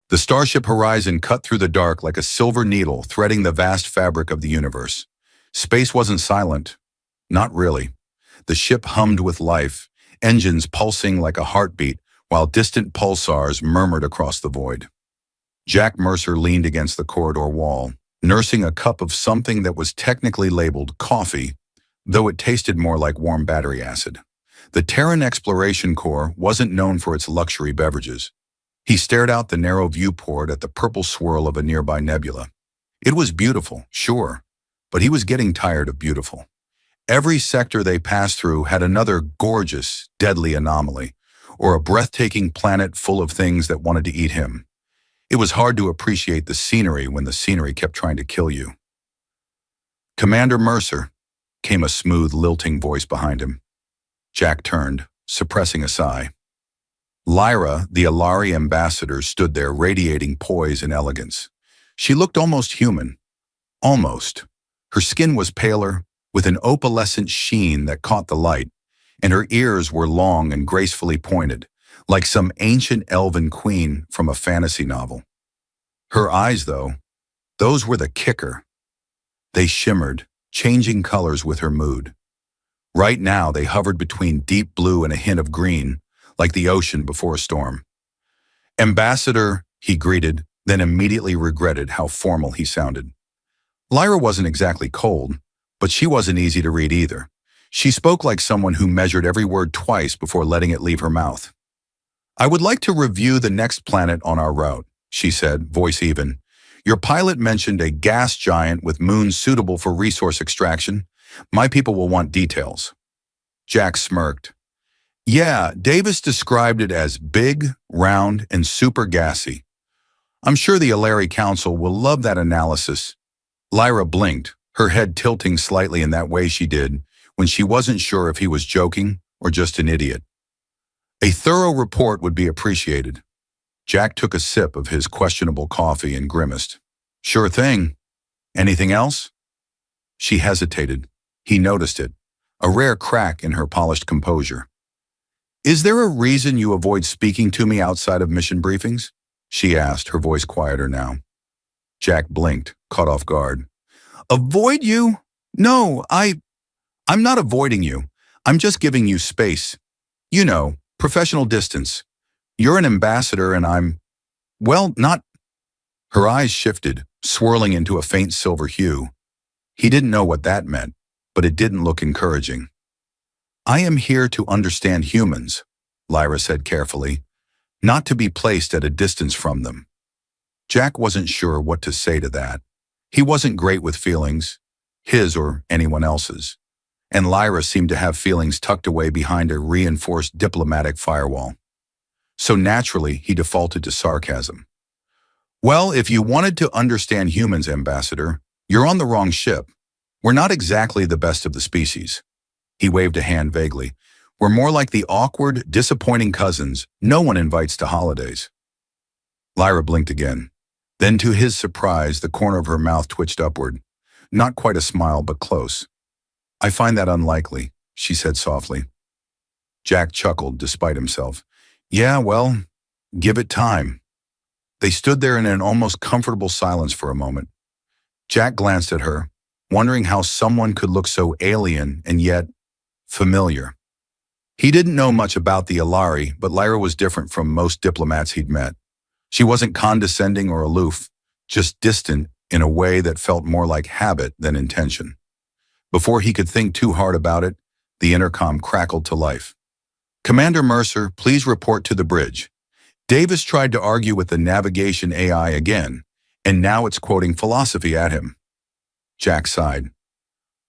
The starship horizon cut through the dark like a silver needle threading the vast fabric of the universe. Space wasn't silent. Not really. The ship hummed with life, engines pulsing like a heartbeat, while distant pulsars murmured across the void. Jack Mercer leaned against the corridor wall, nursing a cup of something that was technically labeled coffee, though it tasted more like warm battery acid. The Terran Exploration Corps wasn't known for its luxury beverages. He stared out the narrow viewport at the purple swirl of a nearby nebula. It was beautiful, sure, but he was getting tired of beautiful. Every sector they passed through had another gorgeous, deadly anomaly, or a breathtaking planet full of things that wanted to eat him. It was hard to appreciate the scenery when the scenery kept trying to kill you. "Commander Mercer," came a smooth, lilting voice behind him. Jack turned, suppressing a sigh. Lyra, the Alari ambassador, stood there radiating poise and elegance. She looked almost human. Almost. Her skin was paler, with an opalescent sheen that caught the light, and her ears were long and gracefully pointed, like some ancient elven queen from a fantasy novel. Her eyes, though, those were the kicker. They shimmered, changing colors with her mood. Right now, they hovered between deep blue and a hint of green, like the ocean before a storm. "Ambassador," he greeted, then immediately regretted how formal he sounded. Lyra wasn't exactly cold, but she wasn't easy to read either. She spoke like someone who measured every word twice before letting it leave her mouth. "I would like to review the next planet on our route," she said, voice even. "Your pilot mentioned a gas giant with moons suitable for resource extraction. My people will want details." Jack smirked. "Yeah, Davis described it as big, round, and super gassy. I'm sure the Alari Council will love that analysis." Lyra blinked, her head tilting slightly in that way she did when she wasn't sure if he was joking or just an idiot. "A thorough report would be appreciated." Jack took a sip of his questionable coffee and grimaced. "Sure thing. Anything else?" She hesitated. He noticed it, a rare crack in her polished composure. "Is there a reason you avoid speaking to me outside of mission briefings?" she asked, her voice quieter now. Jack blinked, caught off guard. "Avoid you? No, I'm not avoiding you. I'm just giving you space. You know, professional distance. You're an ambassador and well, not..." Her eyes shifted, swirling into a faint silver hue. He didn't know what that meant, but it didn't look encouraging. "I am here to understand humans," Lyra said carefully, "not to be placed at a distance from them." Jack wasn't sure what to say to that. He wasn't great with feelings, his or anyone else's, and Lyra seemed to have feelings tucked away behind a reinforced diplomatic firewall. So naturally, he defaulted to sarcasm. "Well, if you wanted to understand humans, Ambassador, you're on the wrong ship. We're not exactly the best of the species." He waved a hand vaguely. "We're more like the awkward, disappointing cousins no one invites to holidays." Lyra blinked again. Then, to his surprise, the corner of her mouth twitched upward. Not quite a smile, but close. "I find that unlikely," she said softly. Jack chuckled despite himself. "Yeah, well, give it time." They stood there in an almost comfortable silence for a moment. Jack glanced at her, wondering how someone could look so alien and yet familiar. He didn't know much about the Alari, but Lyra was different from most diplomats he'd met. She wasn't condescending or aloof, just distant in a way that felt more like habit than intention. Before he could think too hard about it, the intercom crackled to life. "Commander Mercer, please report to the bridge." Davis tried to argue with the navigation AI again, and now it's quoting philosophy at him. Jack sighed.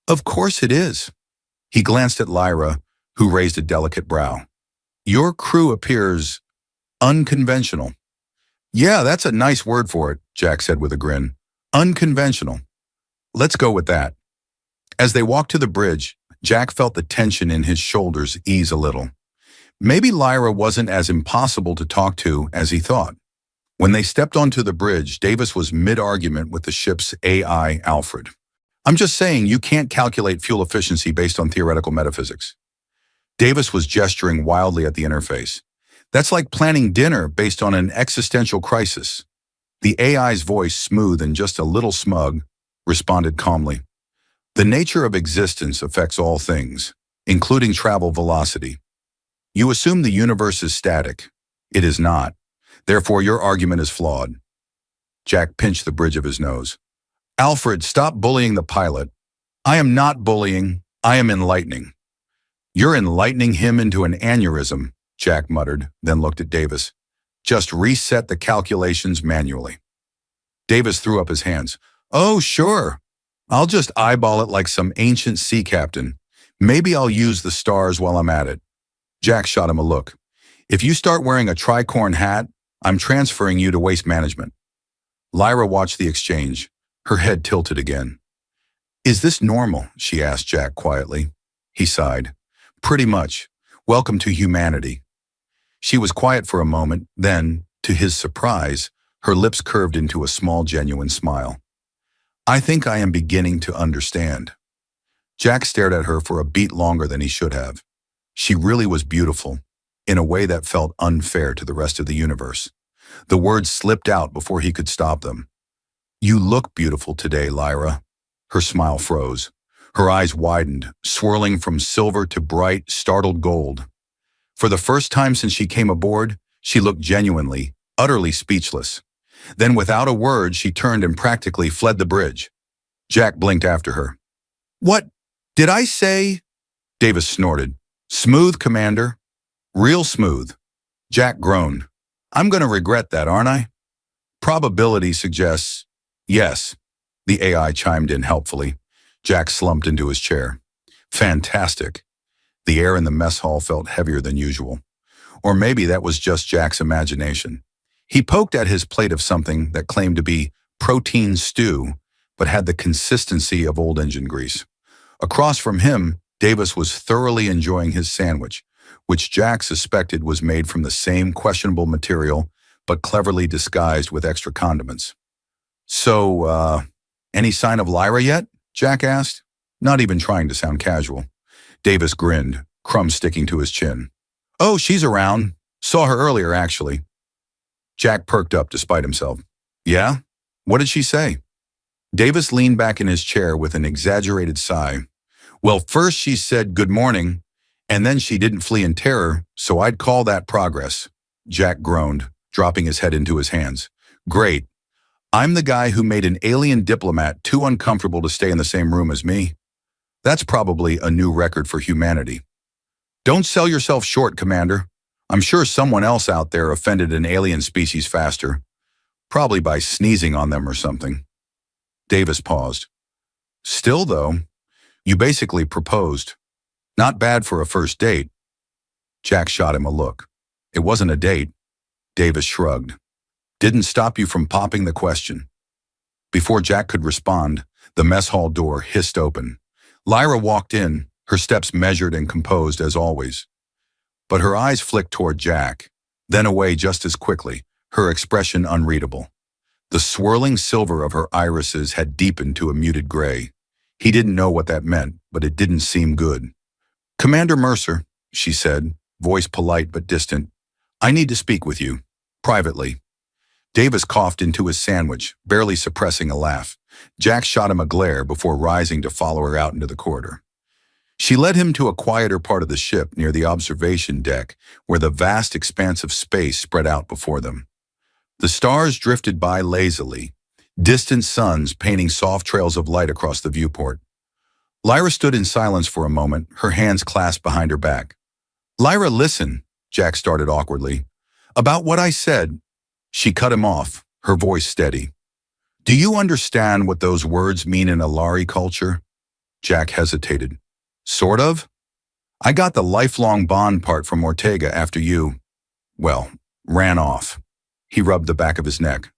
"Of course it is." He glanced at Lyra, who raised a delicate brow. "Your crew appears unconventional." "Yeah, that's a nice word for it," Jack said with a grin. "Unconventional. Let's go with that." As they walked to the bridge, Jack felt the tension in his shoulders ease a little. Maybe Lyra wasn't as impossible to talk to as he thought. When they stepped onto the bridge, Davis was mid-argument with the ship's AI, Alfred. "I'm just saying you can't calculate fuel efficiency based on theoretical metaphysics." Davis was gesturing wildly at the interface. That's like planning dinner based on an existential crisis. The AI's voice, smooth and just a little smug, responded calmly. The nature of existence affects all things, including travel velocity. You assume the universe is static. It is not. Therefore, your argument is flawed. Jack pinched the bridge of his nose. Alfred, stop bullying the pilot. I am not bullying. I am enlightening. You're enlightening him into an aneurysm, Jack muttered, then looked at Davis. Just reset the calculations manually. Davis threw up his hands. Oh, sure. I'll just eyeball it like some ancient sea captain. Maybe I'll use the stars while I'm at it. Jack shot him a look. If you start wearing a tricorn hat, I'm transferring you to waste management. Lyra watched the exchange. Her head tilted again. Is this normal? She asked Jack quietly. He sighed. Pretty much. Welcome to humanity. She was quiet for a moment, then, to his surprise, her lips curved into a small, genuine smile. I think I am beginning to understand. Jack stared at her for a beat longer than he should have. She really was beautiful, in a way that felt unfair to the rest of the universe. The words slipped out before he could stop them. You look beautiful today, Lyra. Her smile froze. Her eyes widened, swirling from silver to bright, startled gold. For the first time since she came aboard, she looked genuinely, utterly speechless. Then without a word, she turned and practically fled the bridge. Jack blinked after her. What did I say? Davis snorted. Smooth, Commander. Real smooth. Jack groaned. I'm going to regret that, aren't I? Probability suggests yes. The AI chimed in helpfully. Jack slumped into his chair. Fantastic. The air in the mess hall felt heavier than usual. Or maybe that was just Jack's imagination. He poked at his plate of something that claimed to be protein stew, but had the consistency of old engine grease. Across from him, Davis was thoroughly enjoying his sandwich, which Jack suspected was made from the same questionable material, but cleverly disguised with extra condiments. So, any sign of Lyra yet? Jack asked, not even trying to sound casual. Davis grinned, crumbs sticking to his chin. Oh, she's around. Saw her earlier, actually. Jack perked up despite himself. Yeah? What did she say? Davis leaned back in his chair with an exaggerated sigh. Well, first she said good morning, and then she didn't flee in terror, so I'd call that progress. Jack groaned, dropping his head into his hands. Great. I'm the guy who made an alien diplomat too uncomfortable to stay in the same room as me. That's probably a new record for humanity. Don't sell yourself short, Commander. I'm sure someone else out there offended an alien species faster, probably by sneezing on them or something. Davis paused. Still, though, you basically proposed. Not bad for a first date. Jack shot him a look. It wasn't a date. Davis shrugged. Didn't stop you from popping the question. Before Jack could respond, the mess hall door hissed open. Lyra walked in, her steps measured and composed as always. But her eyes flicked toward Jack, then away just as quickly, her expression unreadable. The swirling silver of her irises had deepened to a muted gray. He didn't know what that meant, but it didn't seem good. Commander Mercer, she said, voice polite but distant, I need to speak with you, privately. Davis coughed into his sandwich, barely suppressing a laugh. Jack shot him a glare before rising to follow her out into the corridor. She led him to a quieter part of the ship near the observation deck, where the vast expanse of space spread out before them. The stars drifted by lazily, distant suns painting soft trails of light across the viewport. Lyra stood in silence for a moment, her hands clasped behind her back. Lyra, listen, Jack started awkwardly. About what I said. She cut him off, her voice steady. Do you understand what those words mean in Alari culture? Jack hesitated. Sort of. I got the lifelong bond part from Ortega after you, well, ran off. He rubbed the back of his neck.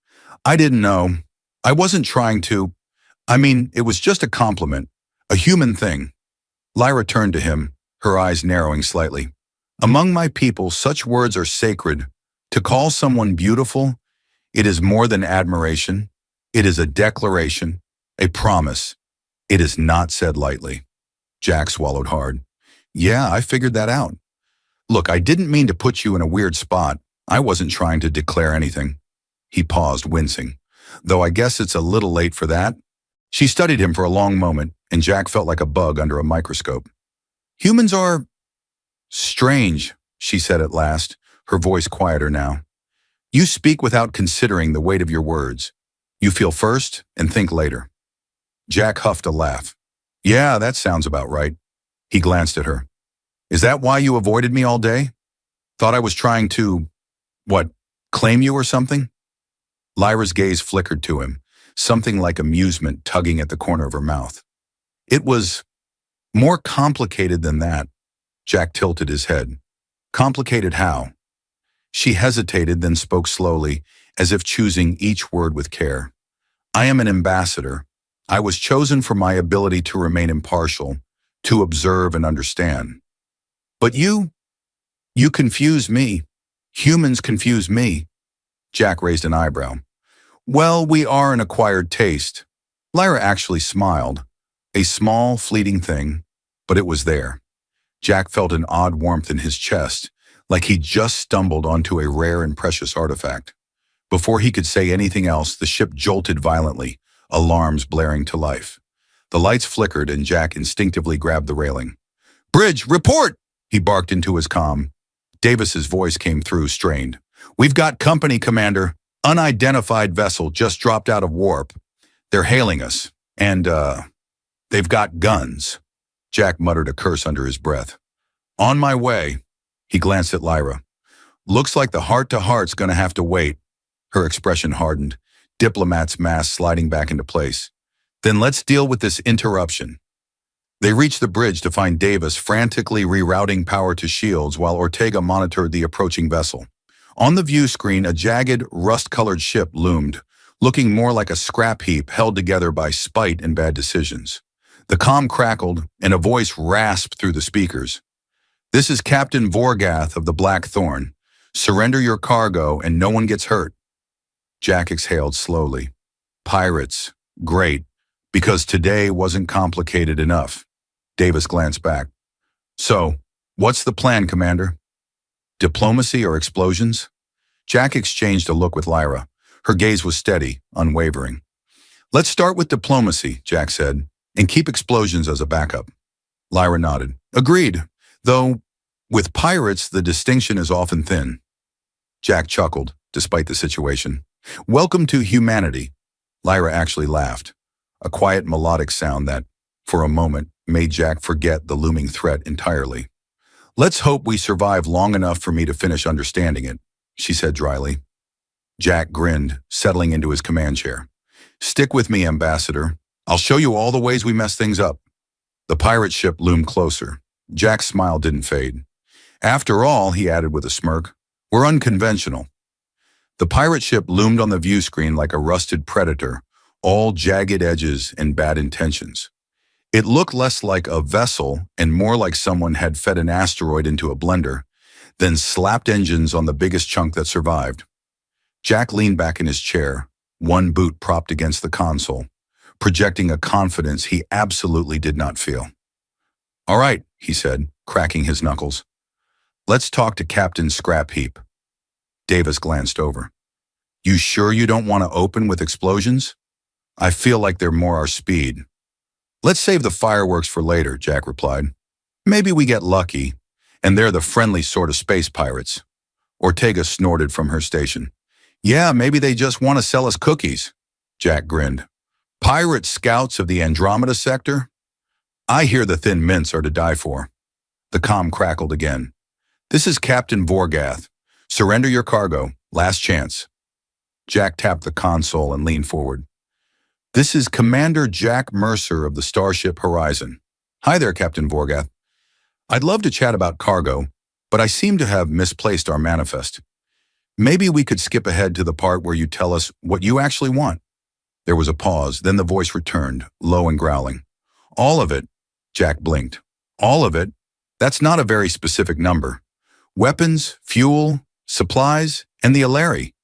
I didn't know. I wasn't trying to. It was just a compliment, a human thing. Lyra turned to him, her eyes narrowing slightly. Among my people, such words are sacred. To call someone beautiful, it is more than admiration. It is a declaration, a promise. It is not said lightly. Jack swallowed hard. Yeah, I figured that out. Look, I didn't mean to put you in a weird spot. I wasn't trying to declare anything. He paused, wincing. Though I guess it's a little late for that. She studied him for a long moment, and Jack felt like a bug under a microscope. Humans are strange, she said at last, her voice quieter now. You speak without considering the weight of your words. You feel first and think later. Jack huffed a laugh. Yeah, that sounds about right. He glanced at her. Is that why you avoided me all day? Thought I was trying to, what, claim you or something? Lyra's gaze flickered to him, something like amusement tugging at the corner of her mouth. It was more complicated than that. Jack tilted his head. Complicated how? She hesitated, then spoke slowly, as if choosing each word with care. I am an ambassador. I was chosen for my ability to remain impartial, to observe and understand. But you confuse me. Humans confuse me. Jack raised an eyebrow. Well, we are an acquired taste. Lyra actually smiled. A small, fleeting thing, but it was there. Jack felt an odd warmth in his chest, like he'd just stumbled onto a rare and precious artifact. Before he could say anything else, the ship jolted violently, alarms blaring to life. The lights flickered and Jack instinctively grabbed the railing. Bridge, report! He barked into his comm. Davis's voice came through, strained. We've got company, Commander. Unidentified vessel just dropped out of warp. They're hailing us, and, they've got guns. Jack muttered a curse under his breath. On my way. He glanced at Lyra. Looks like the heart-to-heart's gonna have to wait. Her expression hardened, diplomat's mask sliding back into place. Then let's deal with this interruption. They reached the bridge to find Davis frantically rerouting power to shields while Ortega monitored the approaching vessel. On the view screen, a jagged, rust-colored ship loomed, looking more like a scrap heap held together by spite and bad decisions. The comm crackled, and a voice rasped through the speakers. This is Captain Vorgath of the Blackthorn. Surrender your cargo and no one gets hurt. Jack exhaled slowly. Pirates. Great. Because today wasn't complicated enough. Davis glanced back. So, what's the plan, Commander? Diplomacy or explosions? Jack exchanged a look with Lyra. Her gaze was steady, unwavering. Let's start with diplomacy, Jack said, and keep explosions as a backup. Lyra nodded. Agreed. Though, with pirates, the distinction is often thin. Jack chuckled, despite the situation. Welcome to humanity. Lyra actually laughed, a quiet melodic sound that, for a moment, made Jack forget the looming threat entirely. Let's hope we survive long enough for me to finish understanding it, she said dryly. Jack grinned, settling into his command chair. Stick with me, Ambassador. I'll show you all the ways we mess things up. The pirate ship loomed closer. Jack's smile didn't fade. After all, he added with a smirk, we're unconventional. The pirate ship loomed on the view screen like a rusted predator, all jagged edges and bad intentions. It looked less like a vessel and more like someone had fed an asteroid into a blender, then slapped engines on the biggest chunk that survived. Jack leaned back in his chair, one boot propped against the console, projecting a confidence he absolutely did not feel. All right, he said, cracking his knuckles. Let's talk to Captain Scrapheap. Davis glanced over. You sure you don't want to open with explosions? I feel like they're more our speed. Let's save the fireworks for later, Jack replied. Maybe we get lucky, and they're the friendly sort of space pirates. Ortega snorted from her station. Yeah, maybe they just want to sell us cookies. Jack grinned. Pirate scouts of the Andromeda sector? I hear the thin mints are to die for. The comm crackled again. This is Captain Vorgath. Surrender your cargo. Last chance. Jack tapped the console and leaned forward. This is Commander Jack Mercer of the Starship Horizon. Hi there, Captain Vorgath. I'd love to chat about cargo, but I seem to have misplaced our manifest. Maybe we could skip ahead to the part where you tell us what you actually want. There was a pause, then the voice returned, low and growling. All of it, Jack blinked. All of it? That's not a very specific number. Weapons, fuel, supplies, and the Alari.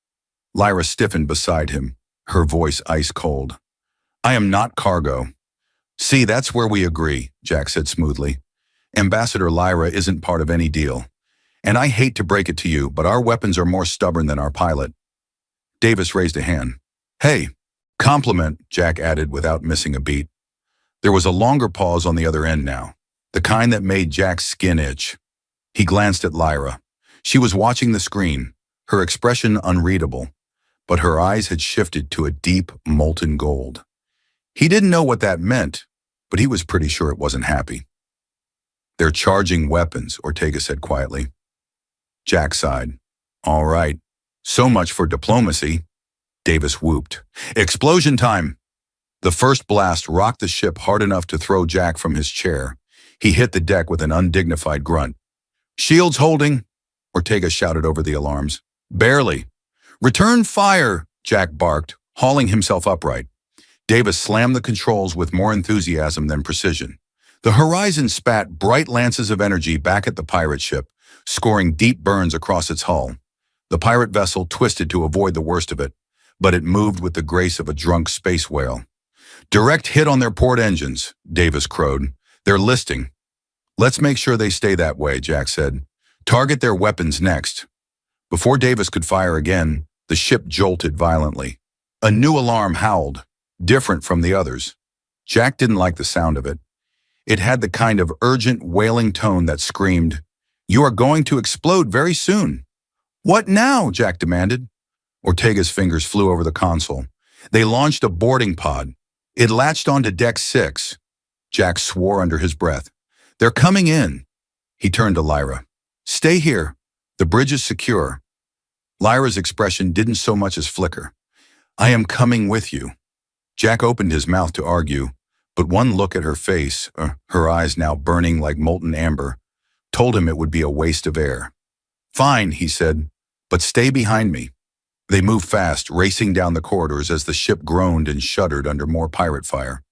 Lyra stiffened beside him, her voice ice cold. I am not cargo. See, that's where we agree, Jack said smoothly. Ambassador Lyra isn't part of any deal. And I hate to break it to you, but our weapons are more stubborn than our pilot. Davis raised a hand. Hey, compliment, Jack added without missing a beat. There was a longer pause on the other end now, the kind that made Jack's skin itch. He glanced at Lyra. She was watching the screen, her expression unreadable, but her eyes had shifted to a deep, molten gold. He didn't know what that meant, but he was pretty sure it wasn't happy. They're charging weapons, Ortega said quietly. Jack sighed. All right, so much for diplomacy. Davis whooped. Explosion time! The first blast rocked the ship hard enough to throw Jack from his chair. He hit the deck with an undignified grunt. Shields holding, Ortega shouted over the alarms. Barely. Return fire, Jack barked, hauling himself upright. Davis slammed the controls with more enthusiasm than precision. The horizon spat bright lances of energy back at the pirate ship, scoring deep burns across its hull. The pirate vessel twisted to avoid the worst of it, but it moved with the grace of a drunk space whale. Direct hit on their port engines, Davis crowed. They're listing. Let's make sure they stay that way, Jack said. Target their weapons next. Before Davis could fire again, the ship jolted violently. A new alarm howled, different from the others. Jack didn't like the sound of it. It had the kind of urgent, wailing tone that screamed, "You are going to explode very soon." What now? Jack demanded. Ortega's fingers flew over the console. They launched a boarding pod. It latched onto deck 6. Jack swore under his breath. They're coming in. He turned to Lyra. Stay here. The bridge is secure. Lyra's expression didn't so much as flicker. I am coming with you. Jack opened his mouth to argue, but one look at her face, her eyes now burning like molten amber, told him it would be a waste of air. Fine, he said, but stay behind me. They moved fast, racing down the corridors as the ship groaned and shuddered under more pirate fire.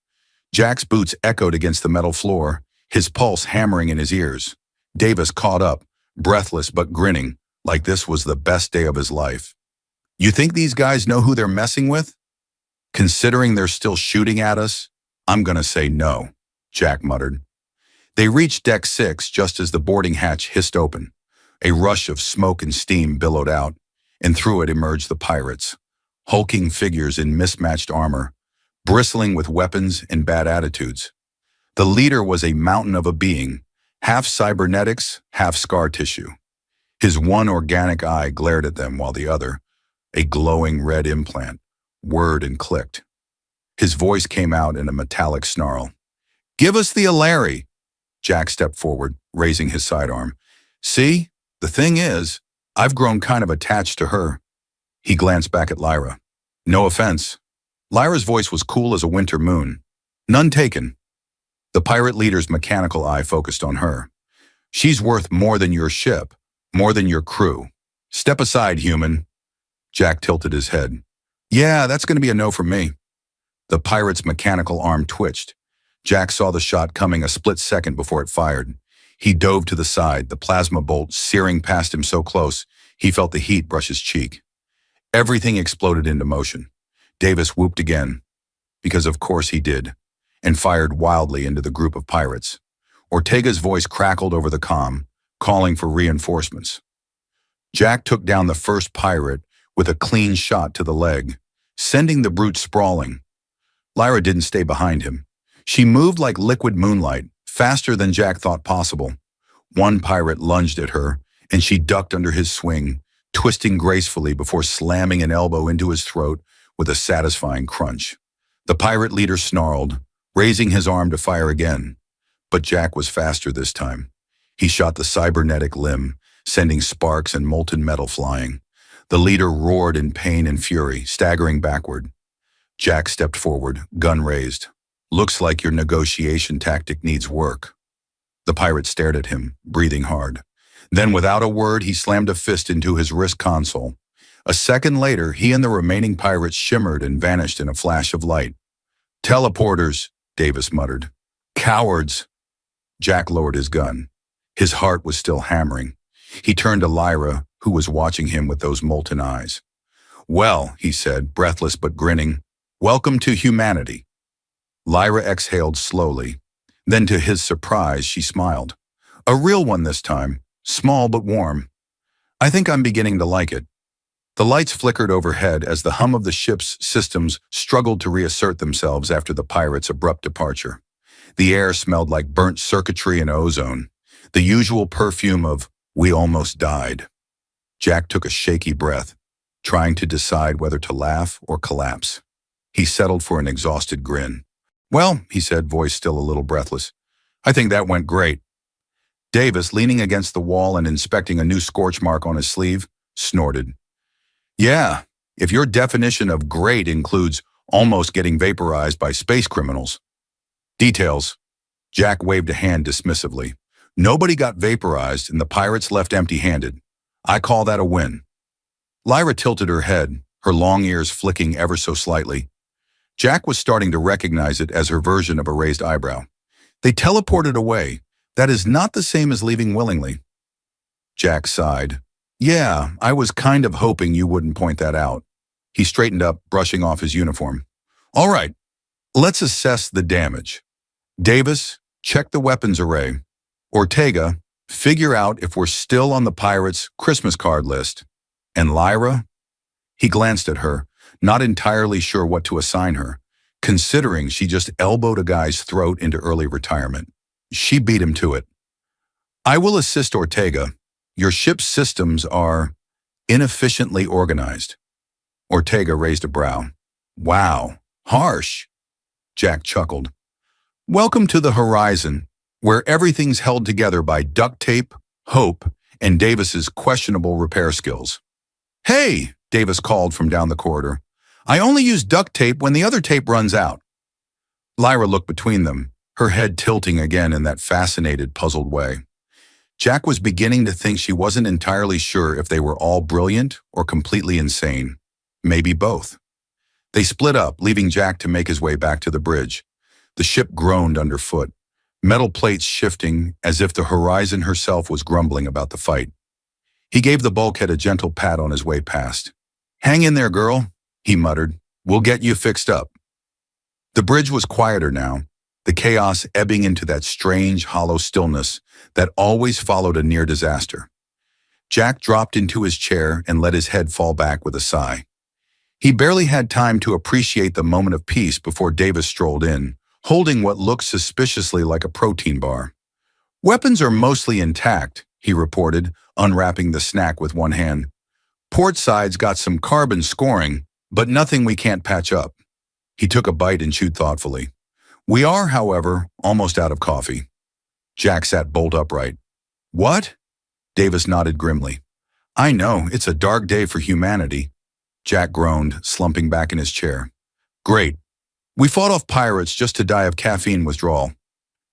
Jack's boots echoed against the metal floor, his pulse hammering in his ears. Davis caught up, breathless but grinning, like this was the best day of his life. You think these guys know who they're messing with? Considering they're still shooting at us, I'm gonna say no, Jack muttered. They reached deck 6 just as the boarding hatch hissed open. A rush of smoke and steam billowed out, and through it emerged the pirates, hulking figures in mismatched armor, bristling with weapons and bad attitudes. The leader was a mountain of a being, half cybernetics, half scar tissue. His one organic eye glared at them while the other, a glowing red implant, whirred and clicked. His voice came out in a metallic snarl. Give us the Alari! Jack stepped forward, raising his sidearm. See, the thing is, I've grown kind of attached to her. He glanced back at Lyra. No offense. Lyra's voice was cool as a winter moon. None taken. The pirate leader's mechanical eye focused on her. She's worth more than your ship, more than your crew. Step aside, human. Jack tilted his head. Yeah, that's going to be a no from me. The pirate's mechanical arm twitched. Jack saw the shot coming a split second before it fired. He dove to the side, the plasma bolt searing past him so close, he felt the heat brush his cheek. Everything exploded into motion. Davis whooped again, because of course he did, and fired wildly into the group of pirates. Ortega's voice crackled over the comm, calling for reinforcements. Jack took down the first pirate with a clean shot to the leg, sending the brute sprawling. Lyra didn't stay behind him. She moved like liquid moonlight, faster than Jack thought possible. One pirate lunged at her, and she ducked under his swing, twisting gracefully before slamming an elbow into his throat with a satisfying crunch. The pirate leader snarled, raising his arm to fire again. But Jack was faster this time. He shot the cybernetic limb, sending sparks and molten metal flying. The leader roared in pain and fury, staggering backward. Jack stepped forward, gun raised. Looks like your negotiation tactic needs work. The pirate stared at him, breathing hard. Then without a word, he slammed a fist into his wrist console. A second later, he and the remaining pirates shimmered and vanished in a flash of light. Teleporters, Davis muttered. Cowards. Jack lowered his gun. His heart was still hammering. He turned to Lyra, who was watching him with those molten eyes. Well, he said, breathless but grinning, welcome to humanity. Lyra exhaled slowly. Then to his surprise, she smiled. A real one this time, small but warm. I think I'm beginning to like it. The lights flickered overhead as the hum of the ship's systems struggled to reassert themselves after the pirates' abrupt departure. The air smelled like burnt circuitry and ozone, the usual perfume of "we almost died." Jack took a shaky breath, trying to decide whether to laugh or collapse. He settled for an exhausted grin. "Well," he said, voice still a little breathless, "I think that went great." Davis, leaning against the wall and inspecting a new scorch mark on his sleeve, snorted. "Yeah, if your definition of great includes almost getting vaporized by space criminals." "Details." Jack waved a hand dismissively. "Nobody got vaporized and the pirates left empty-handed. I call that a win." Lyra tilted her head, her long ears flicking ever so slightly. Jack was starting to recognize it as her version of a raised eyebrow. "They teleported away. That is not the same as leaving willingly." Jack sighed. "Yeah, I was kind of hoping you wouldn't point that out." He straightened up, brushing off his uniform. "All right, let's assess the damage. Davis, check the weapons array. Ortega, figure out if we're still on the pirates' Christmas card list. And Lyra?" He glanced at her, not entirely sure what to assign her, considering she just elbowed a guy's throat into early retirement. She beat him to it. "I will assist Ortega. Your ship's systems are inefficiently organized." Ortega raised a brow. "Wow, harsh." Jack chuckled. "Welcome to the horizon, where everything's held together by duct tape, hope, and Davis's questionable repair skills." "Hey," Davis called from down the corridor. "I only use duct tape when the other tape runs out." Lyra looked between them, her head tilting again in that fascinated, puzzled way. Jack was beginning to think she wasn't entirely sure if they were all brilliant or completely insane. Maybe both. They split up, leaving Jack to make his way back to the bridge. The ship groaned underfoot, metal plates shifting as if the horizon herself was grumbling about the fight. He gave the bulkhead a gentle pat on his way past. "Hang in there, girl," he muttered. "We'll get you fixed up." The bridge was quieter now, the chaos ebbing into that strange, hollow stillness that always followed a near disaster. Jack dropped into his chair and let his head fall back with a sigh. He barely had time to appreciate the moment of peace before Davis strolled in, holding what looked suspiciously like a protein bar. "Weapons are mostly intact," he reported, unwrapping the snack with one hand. "Port side's got some carbon scoring, but nothing we can't patch up." He took a bite and chewed thoughtfully. "We are, however, almost out of coffee." Jack sat bolt upright. "What?" Davis nodded grimly. "I know, it's a dark day for humanity." Jack groaned, slumping back in his chair. "Great. We fought off pirates just to die of caffeine withdrawal."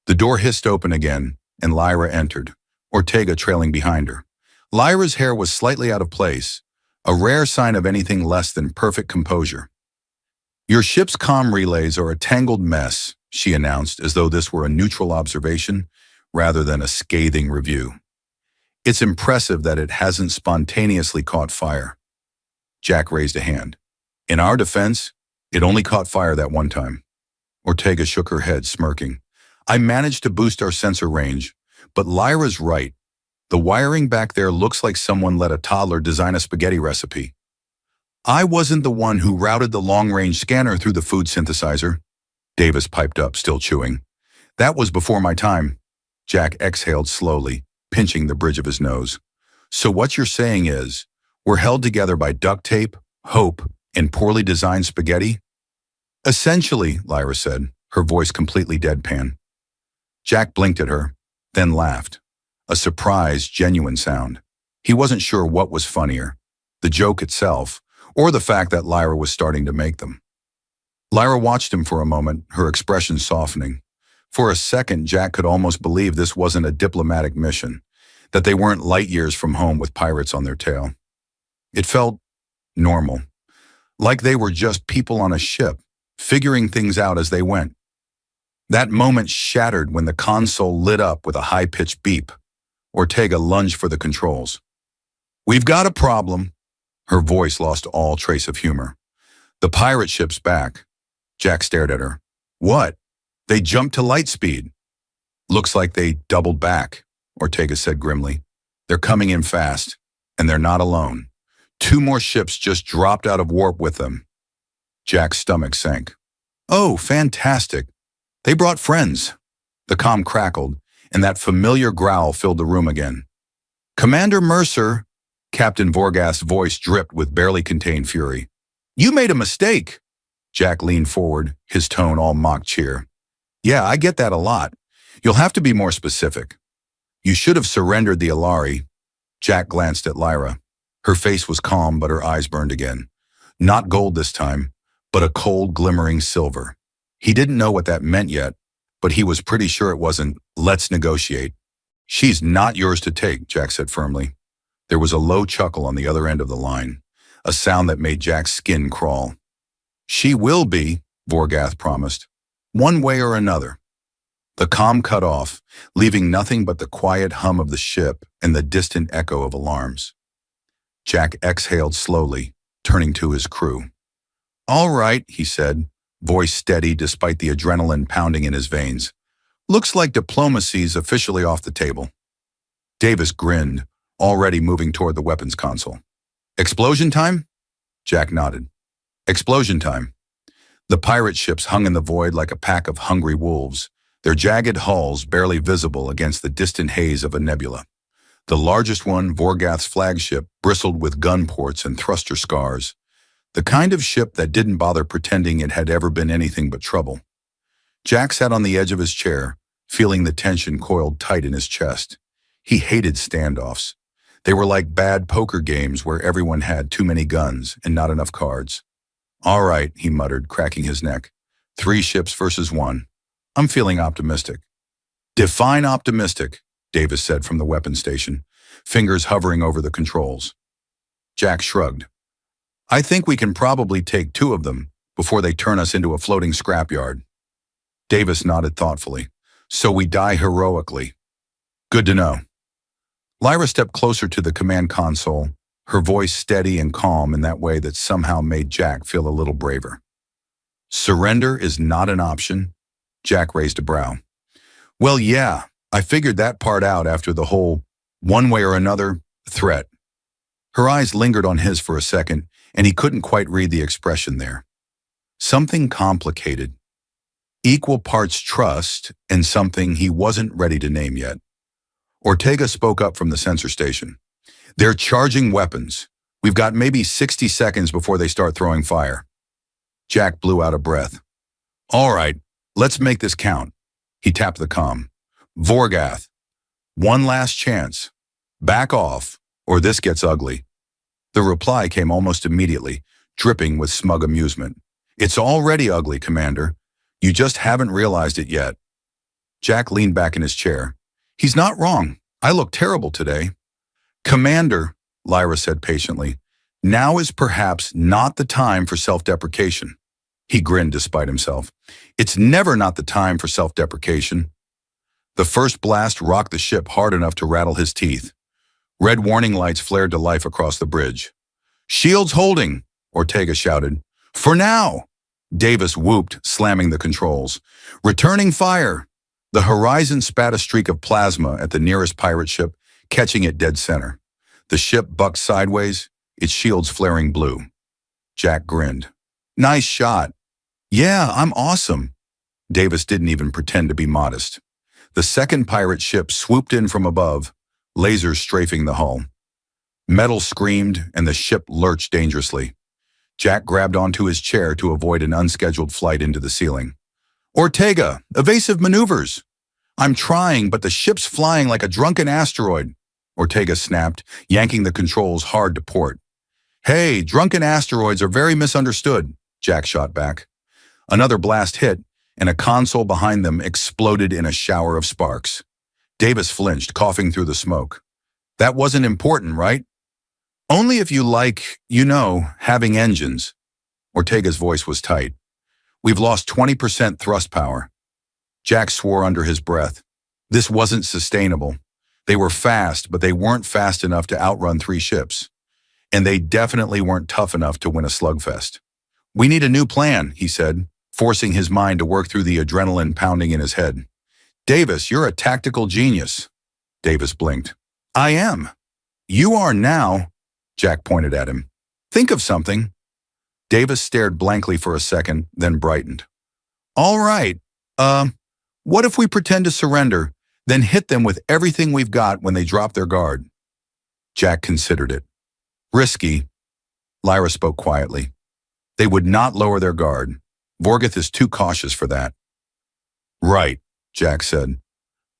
The door hissed open again, and Lyra entered, Ortega trailing behind her. Lyra's hair was slightly out of place, a rare sign of anything less than perfect composure. "Your ship's comm relays are a tangled mess," she announced, as though this were a neutral observation rather than a scathing review. "It's impressive that it hasn't spontaneously caught fire." Jack raised a hand. "In our defense, it only caught fire that one time." Ortega shook her head, smirking. "I managed to boost our sensor range, but Lyra's right. The wiring back there looks like someone let a toddler design a spaghetti recipe." "I wasn't the one who routed the long-range scanner through the food synthesizer," Davis piped up, still chewing. "That was before my time." Jack exhaled slowly, pinching the bridge of his nose. "So what you're saying is, we're held together by duct tape, hope, and poorly designed spaghetti?" "Essentially," Lyra said, her voice completely deadpan. Jack blinked at her, then laughed. A surprised, genuine sound. He wasn't sure what was funnier, the joke itself, or the fact that Lyra was starting to make them. Lyra watched him for a moment, her expression softening. For a second, Jack could almost believe this wasn't a diplomatic mission, that they weren't light years from home with pirates on their tail. It felt normal, like they were just people on a ship, figuring things out as they went. That moment shattered when the console lit up with a high-pitched beep. Ortega lunged for the controls. "We've got a problem." Her voice lost all trace of humor. "The pirate ship's back." Jack stared at her. "What?" "They jumped to light speed." "Looks like they doubled back," Ortega said grimly. They're coming in fast, and they're not alone. Two more ships just dropped out of warp with them. Jack's stomach sank. Oh, fantastic. They brought friends. The comm crackled, and that familiar growl filled the room again. Commander Mercer, Captain Vorgath's voice dripped with barely contained fury. You made a mistake. Jack leaned forward, his tone all mock cheer. Yeah, I get that a lot. You'll have to be more specific. You should have surrendered the Alari. Jack glanced at Lyra. Her face was calm, but her eyes burned again. Not gold this time, but a cold, glimmering silver. He didn't know what that meant yet, but he was pretty sure it wasn't, let's negotiate. She's not yours to take, Jack said firmly. There was a low chuckle on the other end of the line, a sound that made Jack's skin crawl. She will be, Vorgath promised, one way or another. The comm cut off, leaving nothing but the quiet hum of the ship and the distant echo of alarms. Jack exhaled slowly, turning to his crew. All right, he said, voice steady despite the adrenaline pounding in his veins. Looks like diplomacy's officially off the table. Davis grinned, already moving toward the weapons console. Explosion time? Jack nodded. Explosion time. The pirate ships hung in the void like a pack of hungry wolves, their jagged hulls barely visible against the distant haze of a nebula. The largest one, Vorgath's flagship, bristled with gun ports and thruster scars, the kind of ship that didn't bother pretending it had ever been anything but trouble. Jack sat on the edge of his chair, feeling the tension coiled tight in his chest. He hated standoffs. They were like bad poker games where everyone had too many guns and not enough cards. All right, he muttered, cracking his neck. 3 ships versus 1. I'm feeling optimistic. Define optimistic, Davis said from the weapons station, fingers hovering over the controls. Jack shrugged. I think we can probably take 2 of them before they turn us into a floating scrapyard. Davis nodded thoughtfully. So we die heroically. Good to know. Lyra stepped closer to the command console, her voice steady and calm in that way that somehow made Jack feel a little braver. Surrender is not an option? Jack raised a brow. Well, yeah, I figured that part out after the whole one way or another threat. Her eyes lingered on his for a second, and he couldn't quite read the expression there. Something complicated. Equal parts trust and something he wasn't ready to name yet. Ortega spoke up from the sensor station. They're charging weapons. We've got maybe 60 seconds before they start throwing fire. Jack blew out a breath. All right, let's make this count. He tapped the comm. Vorgath, one last chance. Back off, or this gets ugly. The reply came almost immediately, dripping with smug amusement. It's already ugly, Commander. You just haven't realized it yet. Jack leaned back in his chair. He's not wrong. I look terrible today. Commander, Lyra said patiently, now is perhaps not the time for self-deprecation. He grinned despite himself. It's never not the time for self-deprecation. The first blast rocked the ship hard enough to rattle his teeth. Red warning lights flared to life across the bridge. Shields holding, Ortega shouted. For now! Davis whooped, slamming the controls. Returning fire! The horizon spat a streak of plasma at the nearest pirate ship, catching it dead center. The ship bucked sideways, its shields flaring blue. Jack grinned. Nice shot. Yeah, I'm awesome. Davis didn't even pretend to be modest. The second pirate ship swooped in from above, lasers strafing the hull. Metal screamed and the ship lurched dangerously. Jack grabbed onto his chair to avoid an unscheduled flight into the ceiling. Ortega, evasive maneuvers. I'm trying, but the ship's flying like a drunken asteroid, Ortega snapped, yanking the controls hard to port. Hey, drunken asteroids are very misunderstood, Jack shot back. Another blast hit, and a console behind them exploded in a shower of sparks. Davis flinched, coughing through the smoke. That wasn't important, right? Only if you like, having engines. Ortega's voice was tight. We've lost 20% thrust power. Jack swore under his breath. This wasn't sustainable. They were fast, but they weren't fast enough to outrun 3 ships. And they definitely weren't tough enough to win a slugfest. We need a new plan, he said, forcing his mind to work through the adrenaline pounding in his head. Davis, you're a tactical genius. Davis blinked. I am. You are now, Jack pointed at him. Think of something. Davis stared blankly for a second, then brightened. All right. What if we pretend to surrender, then hit them with everything we've got when they drop their guard? Jack considered it. Risky. Lyra spoke quietly. They would not lower their guard. Vorgeth is too cautious for that. Right, Jack said.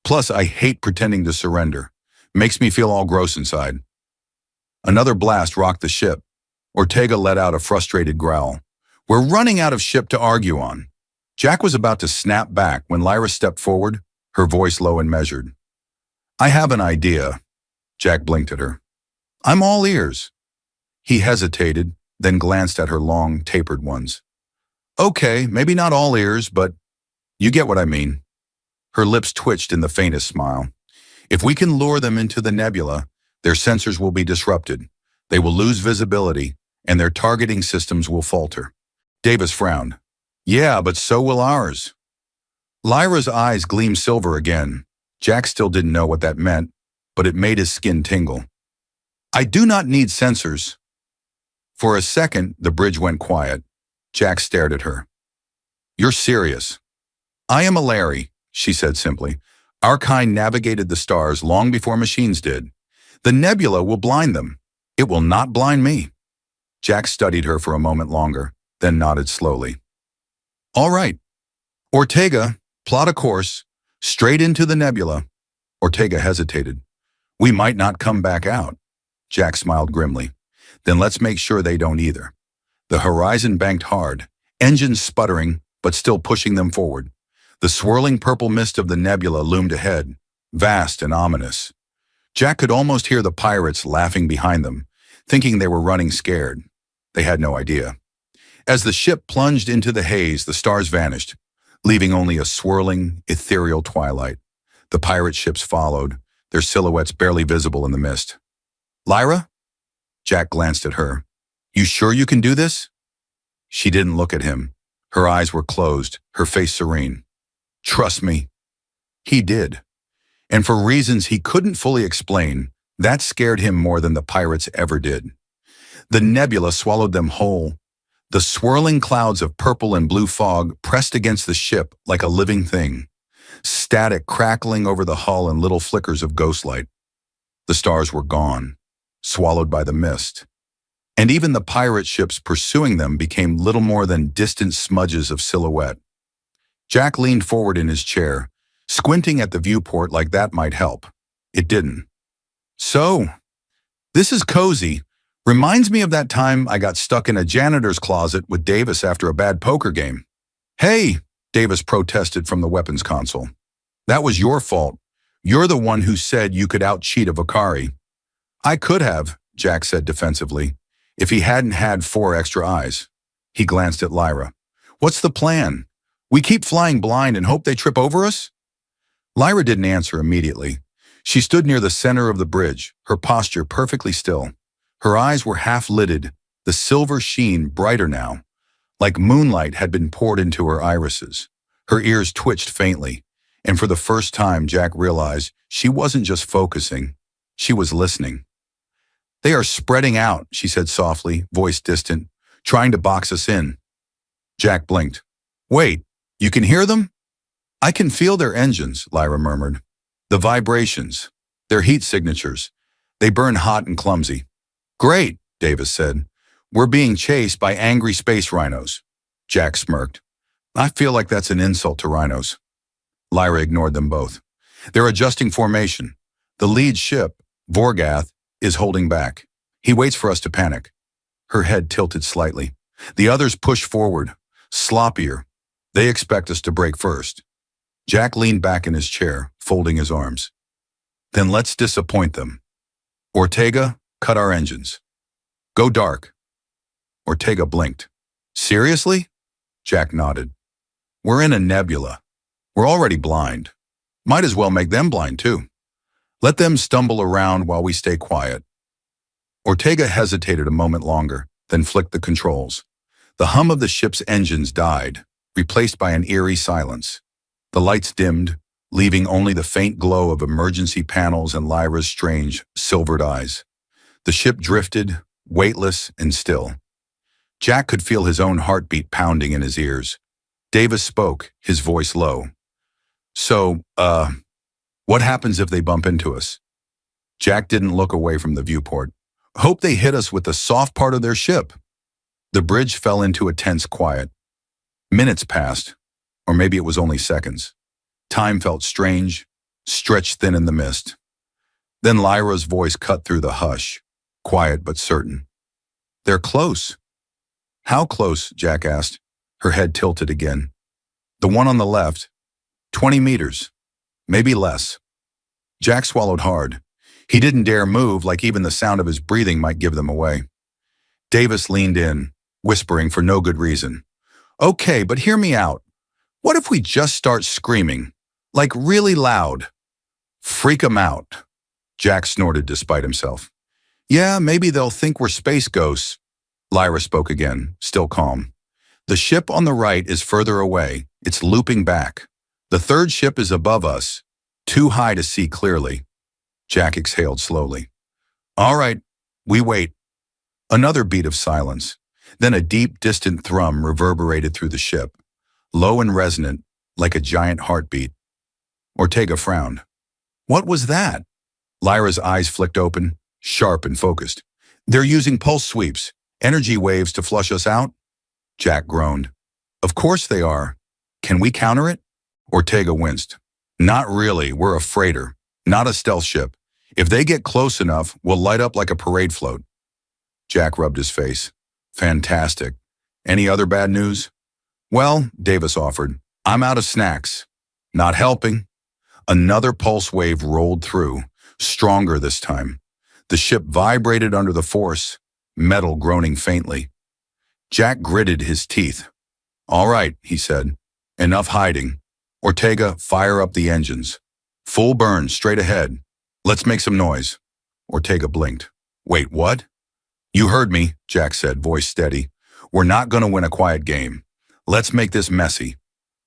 Plus, I hate pretending to surrender. Makes me feel all gross inside. Another blast rocked the ship. Ortega let out a frustrated growl. We're running out of ship to argue on. Jack was about to snap back when Lyra stepped forward, her voice low and measured. I have an idea. Jack blinked at her. I'm all ears. He hesitated, then glanced at her long, tapered ones. Okay, maybe not all ears, but you get what I mean. Her lips twitched in the faintest smile. If we can lure them into the nebula, their sensors will be disrupted. They will lose visibility, and their targeting systems will falter. Davis frowned. Yeah, but so will ours. Lyra's eyes gleamed silver again. Jack still didn't know what that meant, but it made his skin tingle. I do not need sensors. For a second, the bridge went quiet. Jack stared at her. You're serious. I am a Larry, she said simply. Our kind navigated the stars long before machines did. The nebula will blind them. It will not blind me. Jack studied her for a moment longer, then nodded slowly. All right. Ortega, plot a course, straight into the nebula. Ortega hesitated. We might not come back out. Jack smiled grimly. Then let's make sure they don't either. The horizon banked hard, engines sputtering, but still pushing them forward. The swirling purple mist of the nebula loomed ahead, vast and ominous. Jack could almost hear the pirates laughing behind them, thinking they were running scared. They had no idea. As the ship plunged into the haze, the stars vanished, leaving only a swirling, ethereal twilight. The pirate ships followed, their silhouettes barely visible in the mist. Lyra? Jack glanced at her. You sure you can do this? She didn't look at him. Her eyes were closed, her face serene. Trust me. He did. And for reasons he couldn't fully explain, that scared him more than the pirates ever did. The nebula swallowed them whole. The swirling clouds of purple and blue fog pressed against the ship like a living thing, static crackling over the hull in little flickers of ghostlight. The stars were gone, swallowed by the mist. And even the pirate ships pursuing them became little more than distant smudges of silhouette. Jack leaned forward in his chair, squinting at the viewport like that might help. It didn't. So, this is cozy. Reminds me of that time I got stuck in a janitor's closet with Davis after a bad poker game. Hey, Davis protested from the weapons console. That was your fault. You're the one who said you could out-cheat a Vakari. I could have, Jack said defensively, if he hadn't had 4 extra eyes. He glanced at Lyra. What's the plan? We keep flying blind and hope they trip over us? Lyra didn't answer immediately. She stood near the center of the bridge, her posture perfectly still. Her eyes were half-lidded, the silver sheen brighter now, like moonlight had been poured into her irises. Her ears twitched faintly, and for the first time Jack realized she wasn't just focusing, she was listening. They are spreading out, she said softly, voice distant, trying to box us in. Jack blinked. Wait, you can hear them? I can feel their engines, Lyra murmured. The vibrations, their heat signatures. They burn hot and clumsy. Great, Davis said. We're being chased by angry space rhinos. Jack smirked. I feel like that's an insult to rhinos. Lyra ignored them both. They're adjusting formation. The lead ship, Vorgeth, is holding back. He waits for us to panic. Her head tilted slightly. The others push forward, sloppier. They expect us to break first. Jack leaned back in his chair, folding his arms. Then let's disappoint them. Ortega, cut our engines. Go dark. Ortega blinked. Seriously? Jack nodded. We're in a nebula. We're already blind. Might as well make them blind too. Let them stumble around while we stay quiet. Ortega hesitated a moment longer, then flicked the controls. The hum of the ship's engines died, replaced by an eerie silence. The lights dimmed, leaving only the faint glow of emergency panels and Lyra's strange, silvered eyes. The ship drifted, weightless and still. Jack could feel his own heartbeat pounding in his ears. Davis spoke, his voice low. So, what happens if they bump into us? Jack didn't look away from the viewport. Hope they hit us with the soft part of their ship. The bridge fell into a tense quiet. Minutes passed, or maybe it was only seconds. Time felt strange, stretched thin in the mist. Then Lyra's voice cut through the hush, quiet but certain. They're close. How close? Jack asked, her head tilted again. The one on the left, 20 meters, maybe less. Jack swallowed hard. He didn't dare move, like even the sound of his breathing might give them away. Davis leaned in, whispering for no good reason. Okay, but hear me out. What if we just start screaming? Like really loud? Freak 'em out. Jack snorted despite himself. Yeah, maybe they'll think we're space ghosts. Lyra spoke again, still calm. The ship on the right is further away. It's looping back. The third ship is above us, too high to see clearly. Jack exhaled slowly. All right, we wait. Another beat of silence. Then a deep, distant thrum reverberated through the ship, low and resonant, like a giant heartbeat. Ortega frowned. What was that? Lyra's eyes flicked open, sharp and focused. They're using pulse sweeps, energy waves to flush us out? Jack groaned. Of course they are. Can we counter it? Ortega winced. Not really, we're a freighter, not a stealth ship. If they get close enough, we'll light up like a parade float. Jack rubbed his face. Fantastic. Any other bad news? Well, Davis offered, I'm out of snacks. Not helping. Another pulse wave rolled through, stronger this time. The ship vibrated under the force, metal groaning faintly. Jack gritted his teeth. All right, he said. Enough hiding. Ortega, fire up the engines. Full burn, straight ahead. Let's make some noise. Ortega blinked. Wait, what? You heard me, Jack said, voice steady. We're not going to win a quiet game. Let's make this messy.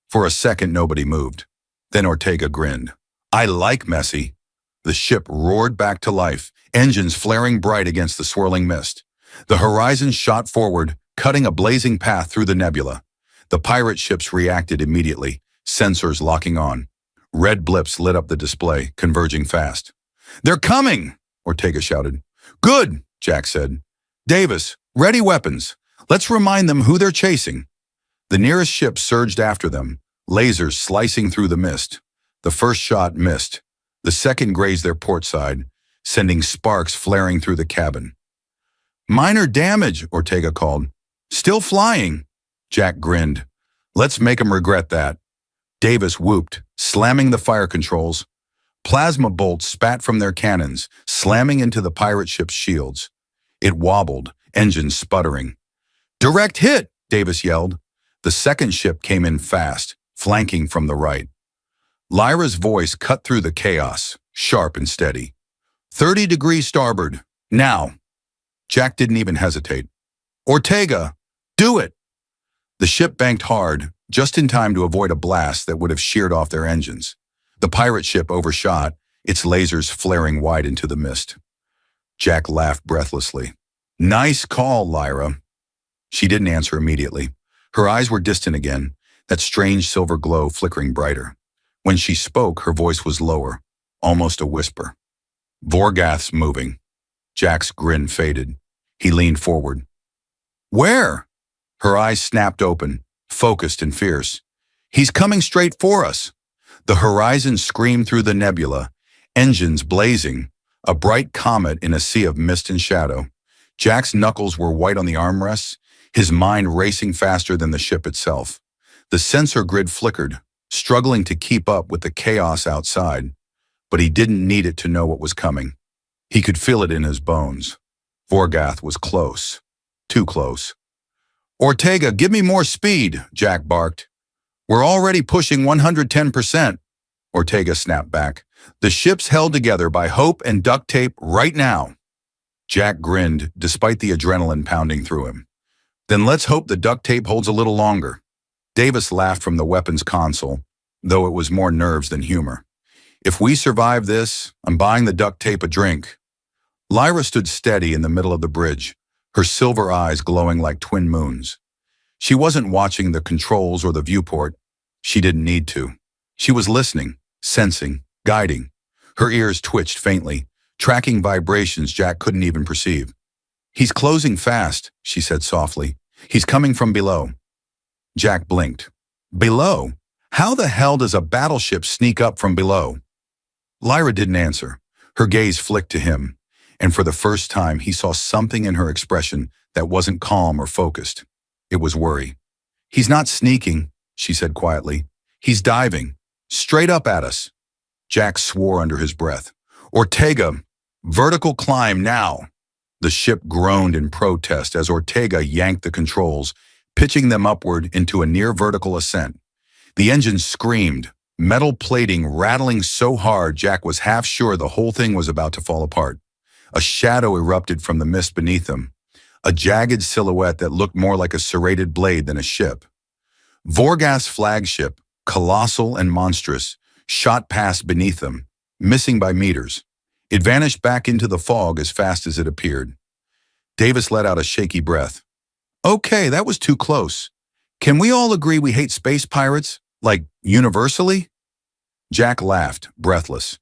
For a second, nobody moved. Then Ortega grinned. I like messy. The ship roared back to life, engines flaring bright against the swirling mist. The horizon shot forward, cutting a blazing path through the nebula. The pirate ships reacted immediately, sensors locking on. Red blips lit up the display, converging fast. They're coming, Ortega shouted. Good, Jack said. Davis, ready weapons. Let's remind them who they're chasing. The nearest ship surged after them, lasers slicing through the mist. The first shot missed. The second grazed their port side, sending sparks flaring through the cabin. Minor damage, Ortega called. Still flying. Jack grinned. Let's make them regret that. Davis whooped, slamming the fire controls. Plasma bolts spat from their cannons, slamming into the pirate ship's shields. It wobbled, engines sputtering. Direct hit, Davis yelled. The second ship came in fast, flanking from the right. Lyra's voice cut through the chaos, sharp and steady. 30 degrees starboard, now. Jack didn't even hesitate. Ortega, do it! The ship banked hard, just in time to avoid a blast that would have sheared off their engines. The pirate ship overshot, its lasers flaring wide into the mist. Jack laughed breathlessly. Nice call, Lyra. She didn't answer immediately. Her eyes were distant again, that strange silver glow flickering brighter. When she spoke, her voice was lower, almost a whisper. Vorgath's moving. Jack's grin faded. He leaned forward. Where? Her eyes snapped open, focused and fierce. He's coming straight for us. The horizon screamed through the nebula, engines blazing, a bright comet in a sea of mist and shadow. Jack's knuckles were white on the armrests, his mind racing faster than the ship itself. The sensor grid flickered, struggling to keep up with the chaos outside, but he didn't need it to know what was coming. He could feel it in his bones. Vorgath was close, too close. Ortega, give me more speed, Jack barked. We're already pushing 110%. Ortega snapped back. The ship's held together by hope and duct tape right now. Jack grinned, despite the adrenaline pounding through him. Then let's hope the duct tape holds a little longer. Davis laughed from the weapons console, though it was more nerves than humor. If we survive this, I'm buying the duct tape a drink. Lyra stood steady in the middle of the bridge, her silver eyes glowing like twin moons. She wasn't watching the controls or the viewport. She didn't need to. She was listening, sensing, guiding. Her ears twitched faintly, tracking vibrations Jack couldn't even perceive. "He's closing fast," she said softly. "He's coming from below." Jack blinked. Below? How the hell does a battleship sneak up from below? Lyra didn't answer. Her gaze flicked to him, and for the first time he saw something in her expression that wasn't calm or focused. It was worry. "He's not sneaking," she said quietly. "He's diving. Straight up at us." Jack swore under his breath. "Ortega, vertical climb now." The ship groaned in protest as Ortega yanked the controls, pitching them upward into a near-vertical ascent. The engines screamed, metal plating rattling so hard Jack was half sure the whole thing was about to fall apart. A shadow erupted from the mist beneath them, a jagged silhouette that looked more like a serrated blade than a ship. Vorgath's flagship, colossal and monstrous, shot past beneath them, missing by meters. It vanished back into the fog as fast as it appeared. Davis let out a shaky breath. "Okay, that was too close. Can we all agree we hate space pirates? Like, universally?" Jack laughed, breathless.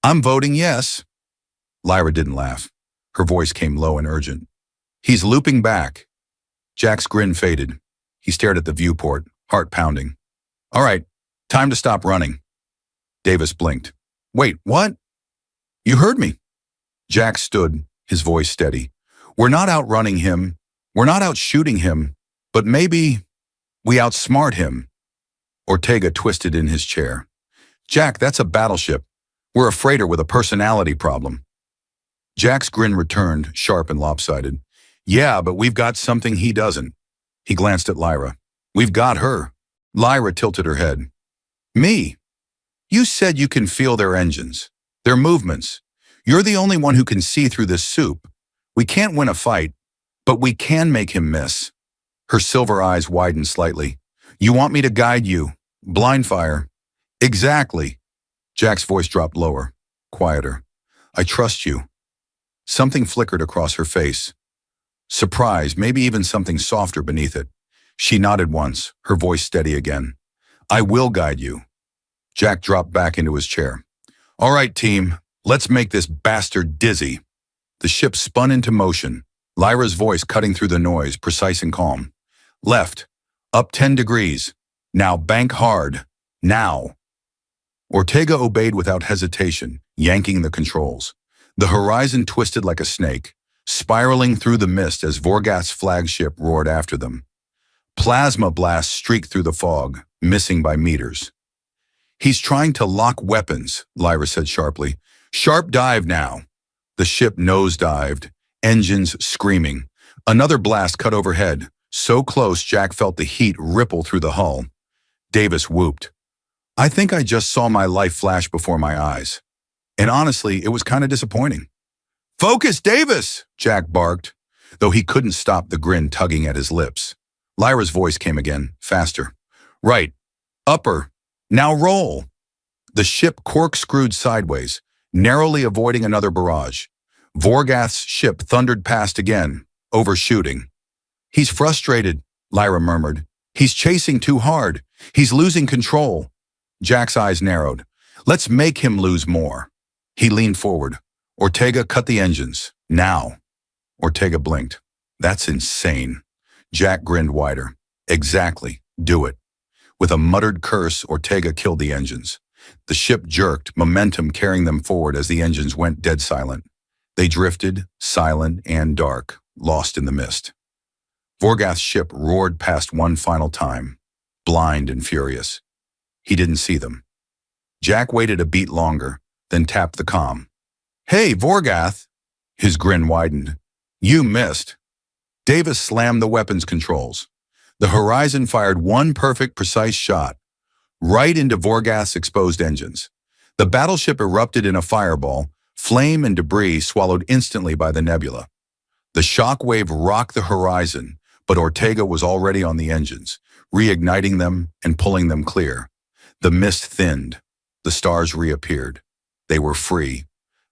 "I'm voting yes." Lyra didn't laugh. Her voice came low and urgent. "He's looping back." Jack's grin faded. He stared at the viewport, heart pounding. "All right, time to stop running." Davis blinked. "Wait, what?" "You heard me." Jack stood, his voice steady. "We're not outrunning him. We're not out shooting him. But maybe we outsmart him." Ortega twisted in his chair. "Jack, that's a battleship. We're a freighter with a personality problem." Jack's grin returned, sharp and lopsided. "Yeah, but we've got something he doesn't." He glanced at Lyra. "We've got her." Lyra tilted her head. "Me? You said you can feel their engines, their movements. You're the only one who can see through this soup. We can't win a fight, but we can make him miss." Her silver eyes widened slightly. "You want me to guide you? Blind fire?" "Exactly." Jack's voice dropped lower, quieter. "I trust you." Something flickered across her face. Surprise, maybe even something softer beneath it. She nodded once, her voice steady again. "I will guide you." Jack dropped back into his chair. "All right, team, let's make this bastard dizzy." The ship spun into motion, Lyra's voice cutting through the noise, precise and calm. "Left, up 10 degrees. Now bank hard. Now." Ortega obeyed without hesitation, yanking the controls. The horizon twisted like a snake, spiraling through the mist as Vorgath's flagship roared after them. Plasma blasts streaked through the fog, missing by meters. "He's trying to lock weapons," Lyra said sharply. "Sharp dive now." The ship nosedived, engines screaming. Another blast cut overhead, so close Jack felt the heat ripple through the hull. Davis whooped. "I think I just saw my life flash before my eyes." And honestly, it was kind of disappointing. "Focus, Davis!" Jack barked, though he couldn't stop the grin tugging at his lips. Lyra's voice came again, faster. "Right. Upper. Now roll." The ship corkscrewed sideways, narrowly avoiding another barrage. Vorgath's ship thundered past again, overshooting. "He's frustrated," Lyra murmured. "He's chasing too hard. He's losing control." Jack's eyes narrowed. "Let's make him lose more." He leaned forward. "Ortega, cut the engines. Now." Ortega blinked. "That's insane." Jack grinned wider. "Exactly. Do it." With a muttered curse, Ortega killed the engines. The ship jerked, momentum carrying them forward as the engines went dead silent. They drifted, silent and dark, lost in the mist. Vorgath's ship roared past one final time, blind and furious. He didn't see them. Jack waited a beat longer, then tapped the comm. "Hey, Vorgath!" His grin widened. "You missed." Davis slammed the weapons controls. The horizon fired one perfect, precise shot, right into Vorgath's exposed engines. The battleship erupted in a fireball, flame and debris swallowed instantly by the nebula. The shock wave rocked the horizon, but Ortega was already on the engines, reigniting them and pulling them clear. The mist thinned. The stars reappeared. They were free.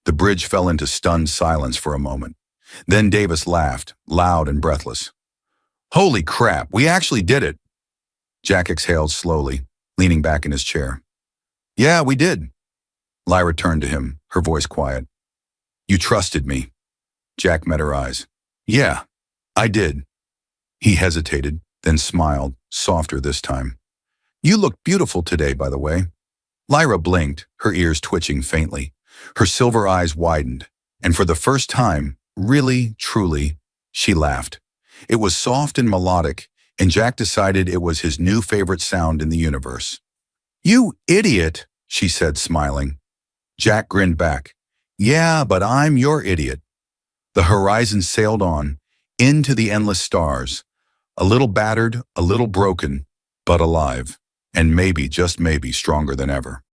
The bridge fell into stunned silence for a moment. Then Davis laughed, loud and breathless. Holy crap, we actually did it. Jack exhaled slowly, leaning back in his chair. Yeah, we did. Lyra turned to him, her voice quiet. You trusted me. Jack met her eyes. Yeah, I did. He hesitated, then smiled, softer this time. You look beautiful today, by the way. Lyra blinked, her ears twitching faintly. Her silver eyes widened, and for the first time, really, truly, she laughed. It was soft and melodic, and Jack decided it was his new favorite sound in the universe. You idiot, she said, smiling. Jack grinned back. Yeah, but I'm your idiot. The horizon sailed on, into the endless stars, a little battered, a little broken, but alive, and maybe, just maybe, stronger than ever.